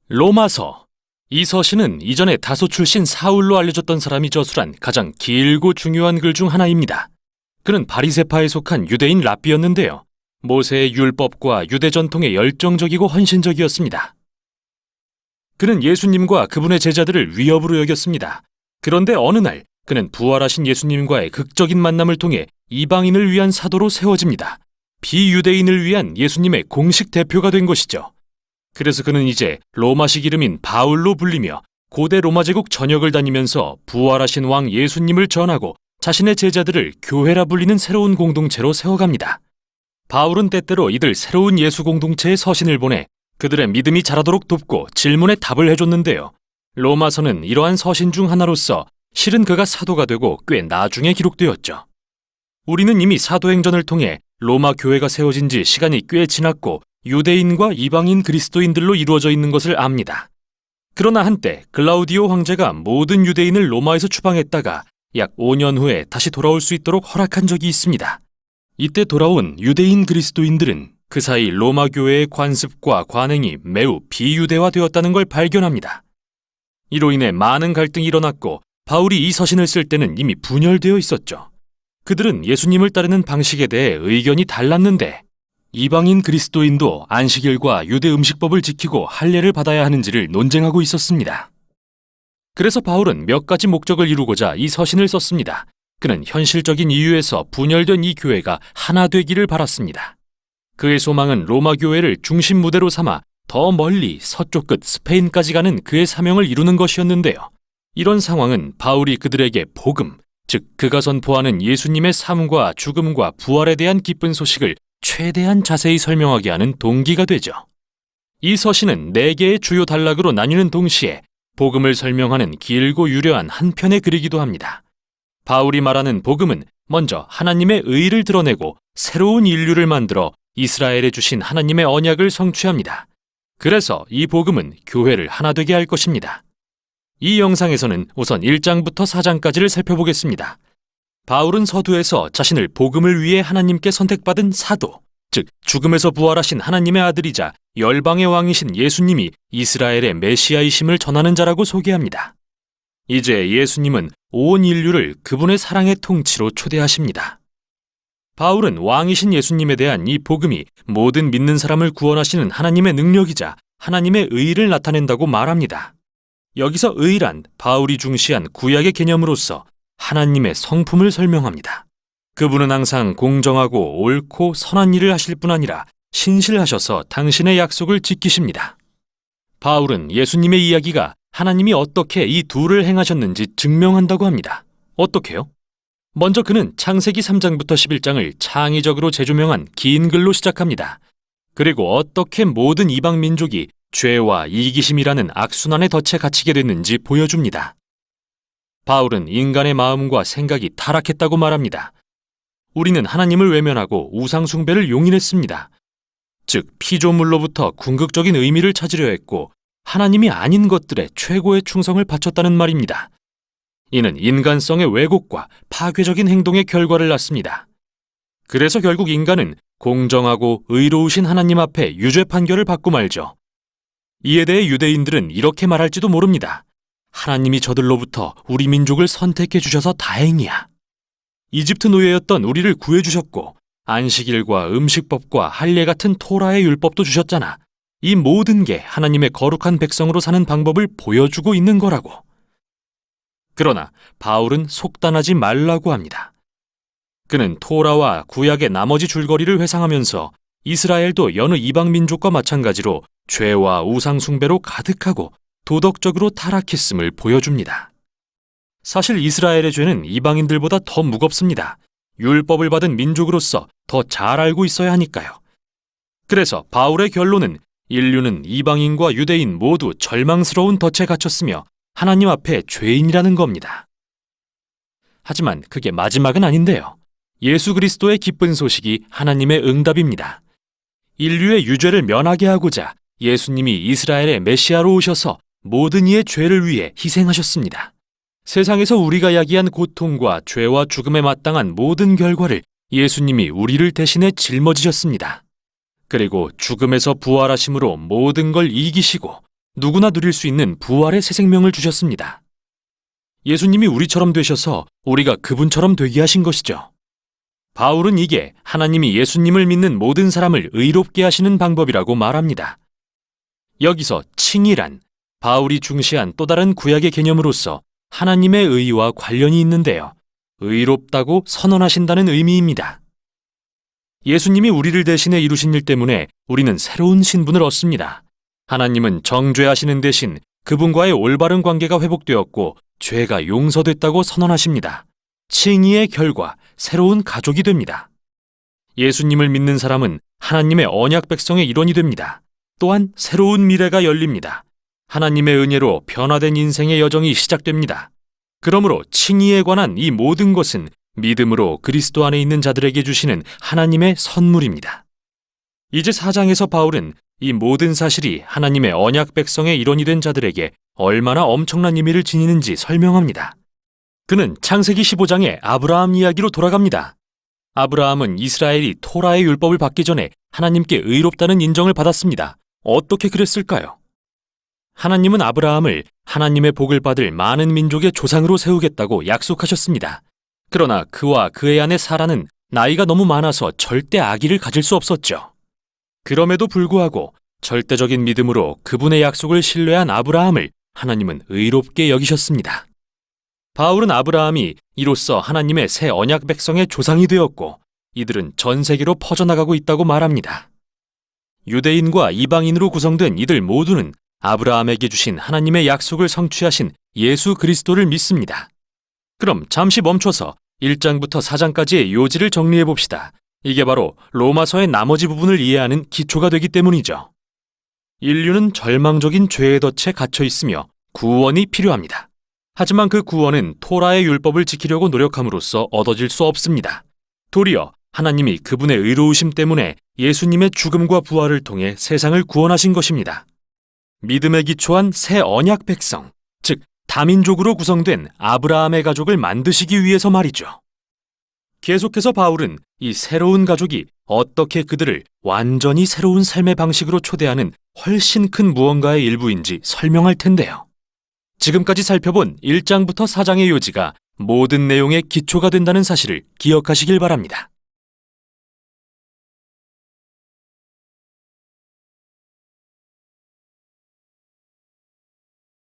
로마서. 이 서신은 이전에 다소 출신 사울로 알려졌던 사람이 저술한 가장 길고 중요한 글 중 하나입니다. 그는 바리새파에 속한 유대인 랍비였는데요. 모세의 율법과 유대 전통에 열정적이고 헌신적이었습니다. 그는 예수님과 그분의 제자들을 위협으로 여겼습니다. 그런데 어느 날 그는 부활하신 예수님과의 극적인 만남을 통해 이방인을 위한 사도로 세워집니다. 비유대인을 위한 예수님의 공식 대표가 된 것이죠. 그래서 그는 이제 로마식 이름인 바울로 불리며 고대 로마 제국 전역을 다니면서 부활하신 왕 예수님을 전하고 자신의 제자들을 교회라 불리는 새로운 공동체로 세워갑니다. 바울은 때때로 이들 새로운 예수 공동체에 서신을 보내 그들의 믿음이 자라도록 돕고 질문에 답을 해줬는데요. 로마서는 이러한 서신 중 하나로서 실은 그가 사도가 되고 꽤 나중에 기록되었죠. 우리는 이미 사도행전을 통해 로마 교회가 세워진 지 시간이 꽤 지났고 유대인과 이방인 그리스도인들로 이루어져 있는 것을 압니다. 그러나 한때 글라우디오 황제가 모든 유대인을 로마에서 추방했다가 약 5년 후에 다시 돌아올 수 있도록 허락한 적이 있습니다. 이때 돌아온 유대인 그리스도인들은 그 사이 로마 교회의 관습과 관행이 매우 비유대화되었다는 걸 발견합니다. 이로 인해 많은 갈등이 일어났고 바울이 이 서신을 쓸 때는 이미 분열되어 있었죠. 그들은 예수님을 따르는 방식에 대해 의견이 달랐는데 이방인 그리스도인도 안식일과 유대 음식법을 지키고 할례를 받아야 하는지를 논쟁하고 있었습니다. 그래서 바울은 몇 가지 목적을 이루고자 이 서신을 썼습니다. 그는 현실적인 이유에서 분열된 이 교회가 하나 되기를 바랐습니다. 그의 소망은 로마 교회를 중심 무대로 삼아 더 멀리 서쪽 끝 스페인까지 가는 그의 사명을 이루는 것이었는데요. 이런 상황은 바울이 그들에게 복음, 즉 그가 선포하는 예수님의 삶과 죽음과 부활에 대한 기쁜 소식을 최대한 자세히 설명하게 하는 동기가 되죠. 이 서신은 4개의 주요 단락으로 나뉘는 동시에 복음을 설명하는 길고 유려한 한 편의 글이기도 합니다. 바울이 말하는 복음은 먼저 하나님의 의를 드러내고 새로운 인류를 만들어 이스라엘에 주신 하나님의 언약을 성취합니다. 그래서 이 복음은 교회를 하나 되게 할 것입니다. 이 영상에서는 우선 1장부터 4장까지를 살펴보겠습니다. 바울은 서두에서 자신을 복음을 위해 하나님께 선택받은 사도, 즉 죽음에서 부활하신 하나님의 아들이자 열방의 왕이신 예수님이 이스라엘의 메시아이심을 전하는 자라고 소개합니다. 이제 예수님은 온 인류를 그분의 사랑의 통치로 초대하십니다. 바울은 왕이신 예수님에 대한 이 복음이 모든 믿는 사람을 구원하시는 하나님의 능력이자 하나님의 의를 나타낸다고 말합니다. 여기서 의란 바울이 중시한 구약의 개념으로서 하나님의 성품을 설명합니다. 그분은 항상 공정하고 옳고 선한 일을 하실 뿐 아니라 신실하셔서 당신의 약속을 지키십니다. 바울은 예수님의 이야기가 하나님이 어떻게 이 둘을 행하셨는지 증명한다고 합니다. 어떻게요? 먼저 그는 창세기 3장부터 11장을 창의적으로 재조명한 긴 글로 시작합니다. 그리고 어떻게 모든 이방 민족이 죄와 이기심이라는 악순환의 덫에 갇히게 됐는지 보여줍니다. 바울은 인간의 마음과 생각이 타락했다고 말합니다. 우리는 하나님을 외면하고 우상 숭배를 용인했습니다. 즉 피조물로부터 궁극적인 의미를 찾으려 했고 하나님이 아닌 것들에 최고의 충성을 바쳤다는 말입니다. 이는 인간성의 왜곡과 파괴적인 행동의 결과를 낳습니다. 그래서 결국 인간은 공정하고 의로우신 하나님 앞에 유죄 판결을 받고 말죠. 이에 대해 유대인들은 이렇게 말할지도 모릅니다. 하나님이 저들로부터 우리 민족을 선택해 주셔서 다행이야. 이집트 노예였던 우리를 구해 주셨고 안식일과 음식법과 할례 같은 토라의 율법도 주셨잖아. 이 모든 게 하나님의 거룩한 백성으로 사는 방법을 보여주고 있는 거라고. 그러나 바울은 속단하지 말라고 합니다. 그는 토라와 구약의 나머지 줄거리를 회상하면서 이스라엘도 여느 이방 민족과 마찬가지로 죄와 우상 숭배로 가득하고 도덕적으로 타락했음을 보여줍니다. 사실 이스라엘의 죄는 이방인들보다 더 무겁습니다. 율법을 받은 민족으로서 더 잘 알고 있어야 하니까요. 그래서 바울의 결론은 인류는 이방인과 유대인 모두 절망스러운 덫에 갇혔으며 하나님 앞에 죄인이라는 겁니다. 하지만 그게 마지막은 아닌데요. 예수 그리스도의 기쁜 소식이 하나님의 응답입니다. 인류의 유죄를 면하게 하고자 예수님이 이스라엘의 메시아로 오셔서 모든 이의 죄를 위해 희생하셨습니다. 세상에서 우리가 야기한 고통과 죄와 죽음에 마땅한 모든 결과를 예수님이 우리를 대신해 짊어지셨습니다. 그리고 죽음에서 부활하심으로 모든 걸 이기시고 누구나 누릴 수 있는 부활의 새 생명을 주셨습니다. 예수님이 우리처럼 되셔서 우리가 그분처럼 되게 하신 것이죠. 바울은 이게 하나님이 예수님을 믿는 모든 사람을 의롭게 하시는 방법이라고 말합니다. 여기서 칭의란 바울이 중시한 또 다른 구약의 개념으로서 하나님의 의와 관련이 있는데요. 의롭다고 선언하신다는 의미입니다. 예수님이 우리를 대신해 이루신 일 때문에 우리는 새로운 신분을 얻습니다. 하나님은 정죄하시는 대신 그분과의 올바른 관계가 회복되었고 죄가 용서됐다고 선언하십니다. 칭의의 결과 새로운 가족이 됩니다. 예수님을 믿는 사람은 하나님의 언약 백성의 일원이 됩니다. 또한 새로운 미래가 열립니다. 하나님의 은혜로 변화된 인생의 여정이 시작됩니다. 그러므로 칭의에 관한 이 모든 것은 믿음으로 그리스도 안에 있는 자들에게 주시는 하나님의 선물입니다. 이제 4장에서 바울은 이 모든 사실이 하나님의 언약 백성의 일원이 된 자들에게 얼마나 엄청난 의미를 지니는지 설명합니다. 그는 창세기 15장의 아브라함 이야기로 돌아갑니다. 아브라함은 이스라엘이 토라의 율법을 받기 전에 하나님께 의롭다는 인정을 받았습니다. 어떻게 그랬을까요? 하나님은 아브라함을 하나님의 복을 받을 많은 민족의 조상으로 세우겠다고 약속하셨습니다. 그러나 그와 그의 아내 사라는 나이가 너무 많아서 절대 아기를 가질 수 없었죠. 그럼에도 불구하고 절대적인 믿음으로 그분의 약속을 신뢰한 아브라함을 하나님은 의롭게 여기셨습니다. 바울은 아브라함이 이로써 하나님의 새 언약 백성의 조상이 되었고 이들은 전 세계로 퍼져나가고 있다고 말합니다. 유대인과 이방인으로 구성된 이들 모두는 아브라함에게 주신 하나님의 약속을 성취하신 예수 그리스도를 믿습니다. 그럼 잠시 멈춰서 1장부터 4장까지의 요지를 정리해 봅시다. 이게 바로 로마서의 나머지 부분을 이해하는 기초가 되기 때문이죠. 인류는 절망적인 죄의 덫에 갇혀 있으며 구원이 필요합니다. 하지만 그 구원은 토라의 율법을 지키려고 노력함으로써 얻어질 수 없습니다. 도리어 하나님이 그분의 의로우심 때문에 예수님의 죽음과 부활을 통해 세상을 구원하신 것입니다. 믿음에 기초한 새 언약 백성, 즉 다민족으로 구성된 아브라함의 가족을 만드시기 위해서 말이죠. 계속해서 바울은 이 새로운 가족이 어떻게 그들을 완전히 새로운 삶의 방식으로 초대하는 훨씬 큰 무언가의 일부인지 설명할 텐데요. 지금까지 살펴본 1장부터 4장의 요지가 모든 내용의 기초가 된다는 사실을 기억하시길 바랍니다.